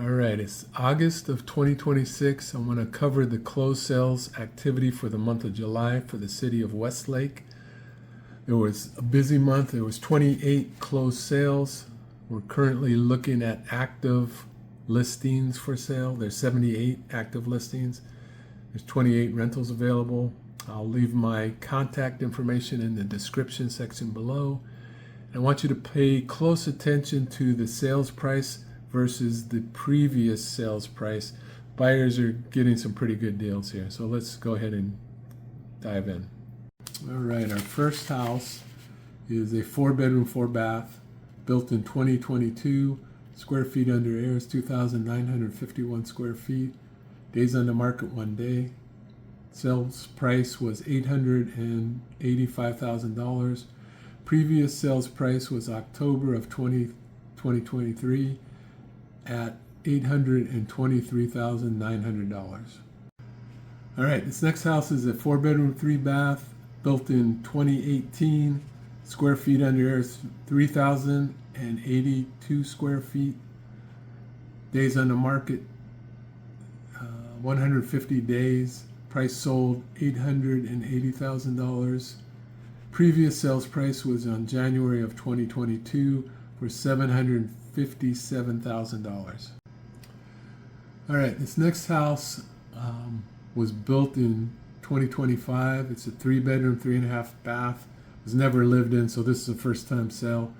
All right, it's August of 2026. I want to cover the closed sales activity for the month of July for the city of Westlake. It was a busy month. There was 28 closed sales. We're currently looking at active listings for sale. There's 78 active listings. There's 28 rentals available. I'll leave my contact information in the description section below. I want you to pay close attention to the sales price versus the previous sales price. Buyers are getting some pretty good deals here. So let's go ahead and dive in. All right, our first house is a 4-bedroom, 4-bath, built in 2022. Square feet under air is 2,951 square feet. Days on the market 1 day. Sales price was $885,000. Previous sales price was October of 2023 at $823,900. All right, this next house is a 4-bedroom, 3-bath, built in 2018. Square feet under air is 3,082 square feet. Days on the market, 150 days. Price sold $880,000. Previous sales price was on January of 2022 for $757,000. All right, this next house was built in 2025. It's a 3-bedroom, 3.5-bath. Was never lived in, so this is a first-time sale.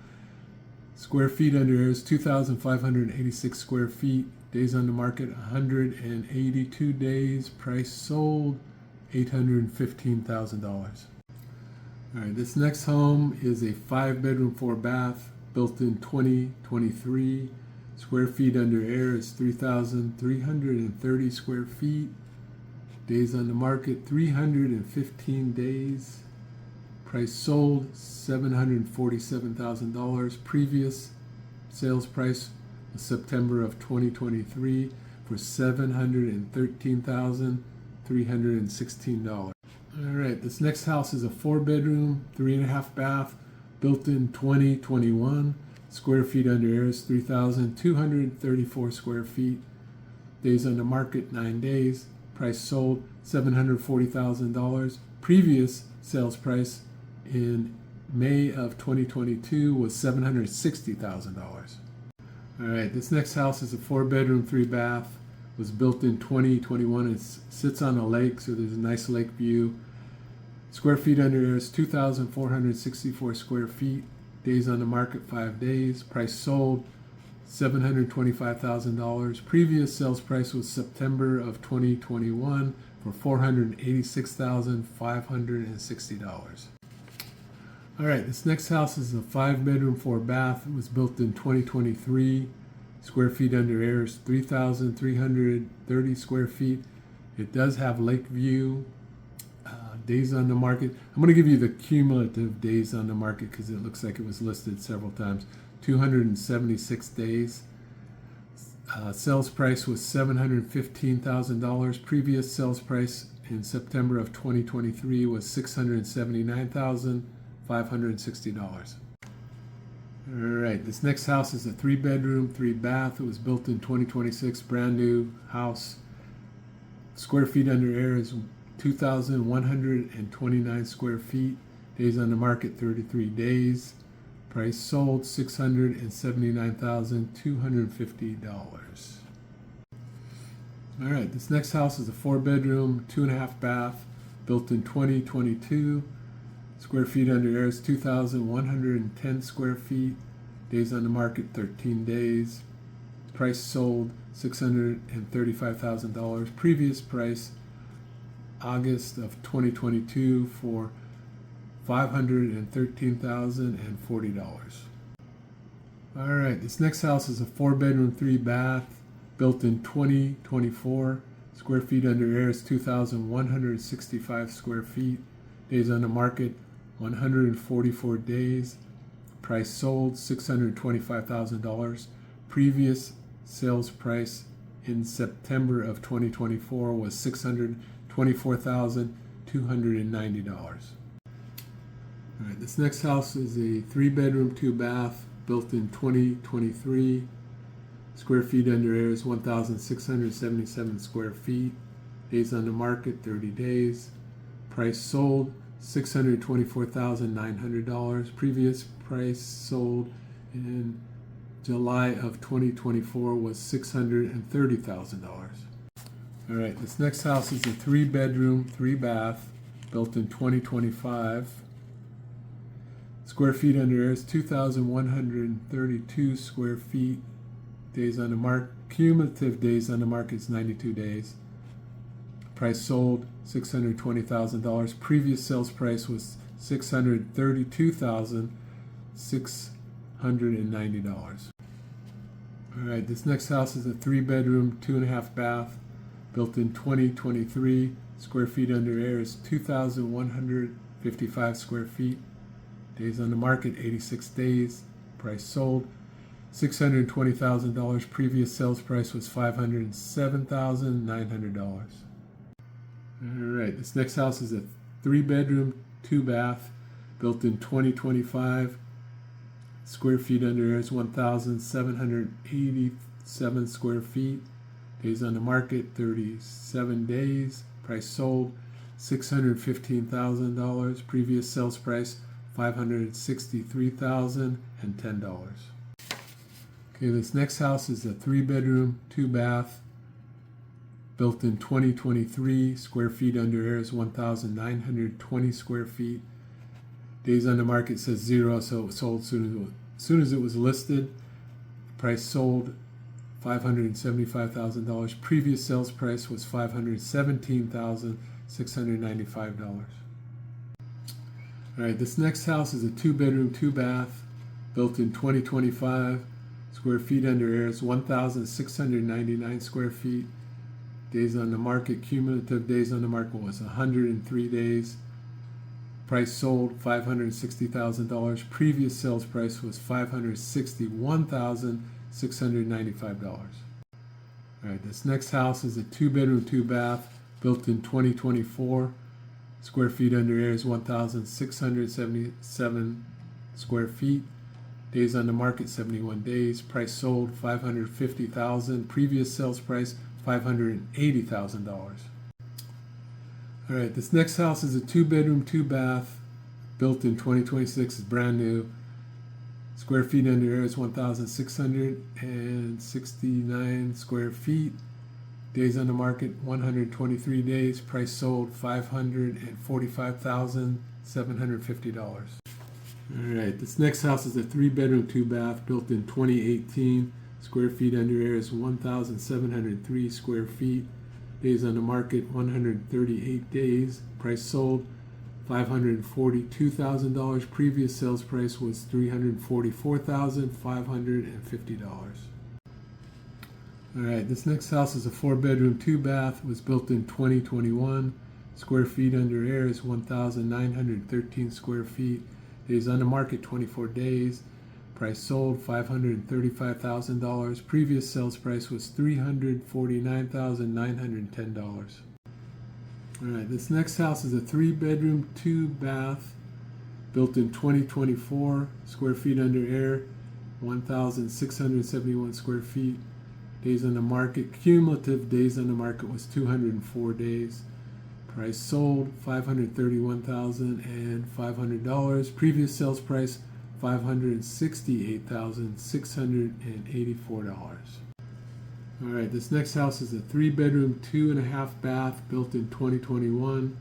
Square feet under air is 2,586 square feet. Days on the market, 182 days. Price sold, $815,000. All right, this next home is a 5-bedroom, 4-bath, built in 2023. Square feet under air is 3,330 square feet. Days on the market, 315 days. Price sold, $747,000. Previous sales price was September of 2023 for $713,316. All right, this next house is a 4-bedroom, 3.5-bath, built in 2021. Square feet under air is 3,234 square feet. Days on the market, 9 days. Price sold, $740,000. Previous sales price in May of 2022 was $760,000. All right, this next house is a 4-bedroom, 3-bath, was built in 2021. It sits on a lake, so there's a nice lake view. Square feet under air is 2,464 square feet. Days on the market, 5 days. Price sold, $725,000. Previous sales price was September of 2021 for $486,560. All right, this next house is a 5-bedroom, 4-bath. It was built in 2023. Square feet under air is 3,330 square feet. It does have lake view. Days on the market. I'm going to give you the cumulative days on the market because it looks like it was listed several times. 276 days. Sales price was $715,000. Previous sales price in September of 2023 was $679,560. All right, this next house is a 3-bedroom, 3-bath. It was built in 2026, brand new house. Square feet under air is 2,129 square feet. Days on the market, 33 days. Price sold, $679,250. All right, this next house is a 4-bedroom, 2.5-bath, built in 2022. Square feet under air is 2,110 square feet. Days on the market, 13 days. Price sold, $635,000. Previous price, August of 2022 for $513,040. All right, this next house is a 4-bedroom, 3-bath, built in 2024. Square feet under air is 2,165 square feet. Days on the market, 144 days. Price sold, $625,000. Previous sales price in September of 2024 was $624,290. All right, this next house is a 3-bedroom, 2-bath, built in 2023. Square feet under air is 1,677 square feet. Days on the market, 30 days. Price sold, $624,900. Previous price sold in July of 2024 was $630,000. All right, this next house is a 3-bedroom, 3-bath, built in 2025. Square feet under air is 2,132 square feet. Days on the market, cumulative days on the market is 92 days. Price sold, $620,000. Previous sales price was $632,690. All right, this next house is a 3-bedroom, 2.5-bath, built in 2023. Square feet under air is 2,155 square feet. Days on the market, 86 days. Price sold, $620,000. Previous sales price was $507,900. All right, this next house is a 3-bedroom, 2-bath, built in 2025. Square feet under air is 1,787 square feet. Days on the market, 37 days. Price sold, $615,000. Previous sales price, $563,010. Okay, this next house is a 3-bedroom, 2-bath, built in 2023. Square feet under air is 1,920 square feet. Days on the market says 0, so it was sold soon as it was listed. Price sold, $575,000. Previous sales price was $517,695. All right, this next house is a 2-bedroom, 2-bath, built in 2025. Square feet under air is 1,699 square feet. Days on the market, cumulative days on the market was 103 days. Price sold, $560,000. Previous sales price was $561,695. All right, this next house is a 2-bedroom, 2-bath, built in 2024. Square feet under air is 1,677 square feet. Days on the market, 71 days. Price sold, $550,000. Previous sales price, $580,000. All right, this next house is a 2-bedroom, 2-bath, built in 2026. It's brand new. Square feet under air is 1,669 square feet. Days on the market, 123 days. Price sold, $545,750. All right, this next house is a 3-bedroom, 2-bath, built in 2018. Square feet under air is 1,703 square feet. Days on the market, 138 days. Price sold, $542,000. Previous sales price was $344,550. All right, this next house is a 4-bedroom, 2-bath, was built in 2021. Square feet under air is 1,913 square feet. Days on the market, 24 days. Price sold, $535,000. Previous sales price was $349,910. All right, this next house is a 3-bedroom, 2-bath, built in 2024. Square feet under air, 1,671 square feet. Days on the market, cumulative days on the market was 204 days. Price sold, $531,500. Previous sales price, $568,684. All right, this next house is a 3-bedroom, 2.5-bath, built in 2021.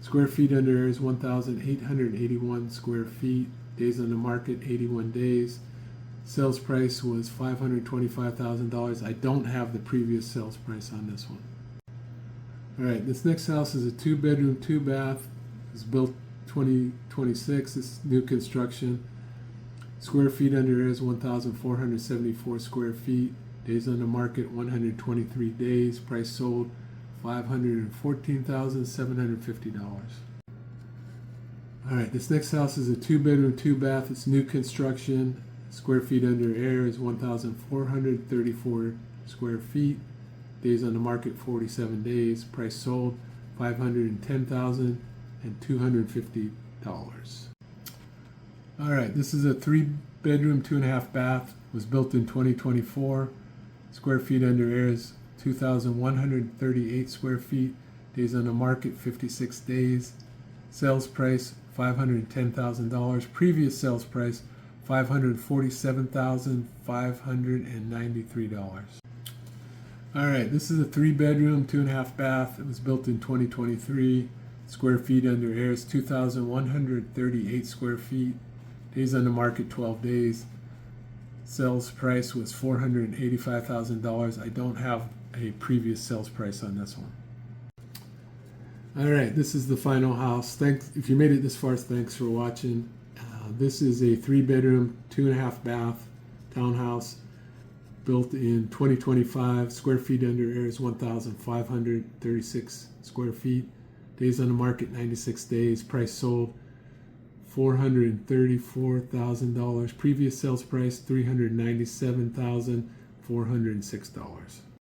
Square feet under air is 1,881 square feet. Days on the market, 81 days. Sales price was $525,000. I don't have the previous sales price on this one. All right, this next house is a 2-bedroom, 2-bath. It's built 2026. It's new construction. Square feet under air is 1,474 square feet. Days on the market, 123 days. Price sold, $514,750. All right, this next house is a 2-bedroom, 2-bath. It's new construction. Square feet under air is 1,434 square feet. Days on the market, 47 days. Price sold, $510,250. All right, this is a 3-bedroom, 2.5-bath. Was built in 2024. Square feet under air is 2,138 square feet. Days on the market 56 days. Sales price $510,000. Previous sales price $547,593. All right, this is a 3-bedroom, 2.5 bath. It was built in 2023. Square feet under air is 2,138 square feet. Days on the market 12 days. Sales price was $485,000. I don't have a previous sales price on this one. All right, this is the final house. Thanks if you made it this far. Thanks for watching. This is a 3-bedroom, 2.5 bath townhouse built in 2025. Square feet under air is 1,536 square feet. Days on the market 96 days. Price sold $434,000. Previous sales price $397,406.